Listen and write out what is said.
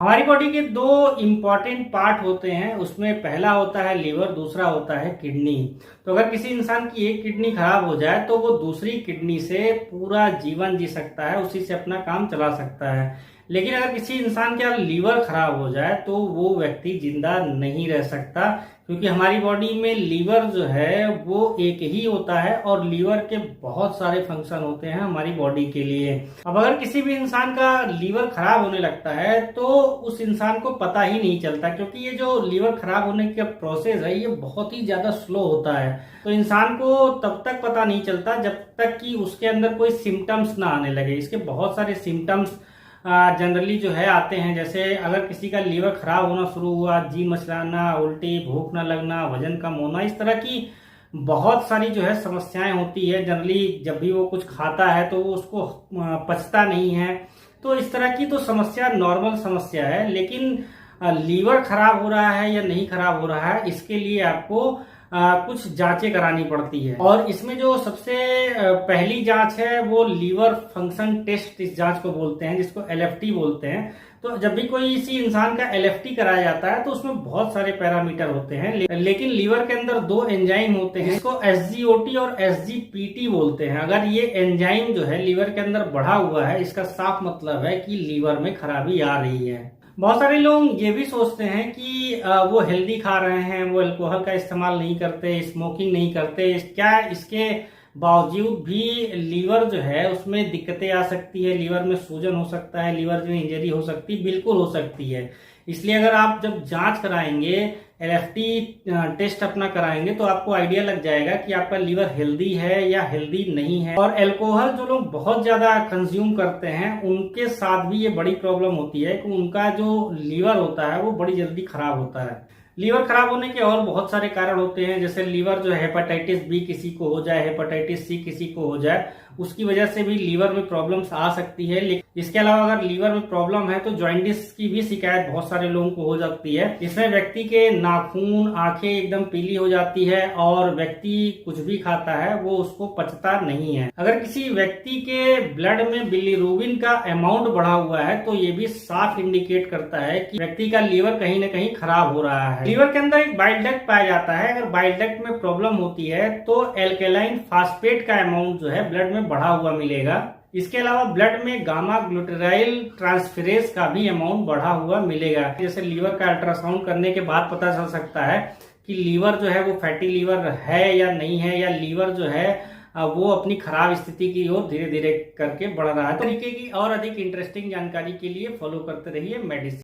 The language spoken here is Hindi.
हमारी बॉडी के दो इम्पॉर्टेंट पार्ट होते हैं, उसमें पहला होता है लीवर, दूसरा होता है किडनी। तो अगर किसी इंसान की एक किडनी खराब हो जाए तो वो दूसरी किडनी से पूरा जीवन जी सकता है, उसी से अपना काम चला सकता है। लेकिन अगर किसी इंसान का लीवर खराब हो जाए तो वो व्यक्ति जिंदा नहीं रह सकता, क्योंकि हमारी बॉडी में लीवर जो है वो एक ही होता है और लीवर के बहुत सारे फंक्शन होते हैं हमारी बॉडी के लिए। अब अगर किसी भी इंसान का लीवर खराब होने लगता है तो उस इंसान को पता ही नहीं चलता, क्योंकि ये जो लीवर खराब होने का प्रोसेस है ये बहुत ही ज्यादा स्लो होता है। तो इंसान को तब तक पता नहीं चलता जब तक कि उसके अंदर कोई सिम्टम्स ना आने लगे। इसके बहुत सारे सिम्टम्स जनरली जो है आते हैं, जैसे अगर किसी का लीवर खराब होना शुरू हुआ, जी मचलाना, उल्टी, भूख न लगना, वजन कम होना, इस तरह की बहुत सारी जो है समस्याएं होती है। जनरली जब भी वो कुछ खाता है तो वो उसको पचता नहीं है। तो इस तरह की तो समस्या नॉर्मल समस्या है। लेकिन लीवर खराब हो रहा है या नहीं खराब हो रहा है, इसके लिए आपको कुछ जांचें करानी पड़ती है। और इसमें जो सबसे पहली जांच है वो लीवर फंक्शन टेस्ट, इस जांच को बोलते हैं, जिसको एलएफटी बोलते हैं। तो जब भी कोई इसी इंसान का एलएफटी कराया जाता है तो उसमें बहुत सारे पैरामीटर होते हैं, लेकिन लीवर के अंदर दो एंजाइम होते हैं, इसको एसजीओटी और एसजीपीटी बोलते हैं। अगर ये एंजाइम जो है लीवर के अंदर बढ़ा हुआ है, इसका साफ मतलब है कि लीवर में खराबी आ रही है। बहुत सारे लोग ये भी सोचते हैं कि वो हेल्दी खा रहे हैं, वो अल्कोहल का इस्तेमाल नहीं करते, स्मोकिंग नहीं करते, क्या इसके बावजूद भी लीवर जो है उसमें दिक्कतें आ सकती है, लीवर में सूजन हो सकता है, लीवर में इंजरी हो सकती है? बिल्कुल हो सकती है। इसलिए अगर आप जब जांच कराएंगे, एलएफटी टेस्ट अपना कराएंगे, तो आपको आइडिया लग जाएगा कि आपका लीवर हेल्दी है या हेल्दी नहीं है। और अल्कोहल जो लोग बहुत ज्यादा कंज्यूम करते हैं उनके साथ भी ये बड़ी प्रॉब्लम होती है कि उनका जो लीवर होता है वो बड़ी जल्दी खराब होता है। लीवर खराब होने के और बहुत सारे कारण होते हैं, जैसे लीवर जो है हेपेटाइटिस बी किसी को हो जाए, हेपेटाइटिस सी किसी को हो जाए, उसकी वजह से भी लीवर में प्रॉब्लम्स आ सकती है। लेकिन इसके अलावा अगर लीवर में प्रॉब्लम है तो जॉइंटिस की भी शिकायत बहुत सारे लोगों को हो जाती है। इसमें व्यक्ति के नाखून, आंखें एकदम पीली हो जाती है और व्यक्ति कुछ भी खाता है वो उसको पचता नहीं है। अगर किसी व्यक्ति के ब्लड में बिलीरुबिन का अमाउंट बढ़ा हुआ है तो ये भी साफ इंडिकेट करता है कि व्यक्ति का लीवर कहीं ना कहीं खराब हो रहा है। लीवर के अंदर एक बाइल डक्ट पाया जाता है, अगर बाइल डक्ट में प्रॉब्लम होती है तो एल्केलाइन फास्फेट का अमाउंट जो है ब्लड में बढ़ा हुआ मिलेगा। इसके अलावा ब्लड में गामा ग्लूटाराइल ट्रांसफेरेज का भी अमाउंट बढ़ा हुआ मिलेगा। जैसे लीवर का अल्ट्रासाउंड करने के बाद पता चल सकता है कि लीवर जो है वो फैटी लीवर है या नहीं है, या लीवर जो है वो अपनी खराब स्थिति की ओर धीरे धीरे करके बढ़ रहा है। तरीके की और अधिक इंटरेस्टिंग जानकारी के लिए फॉलो करते रहिए मेडिसिन।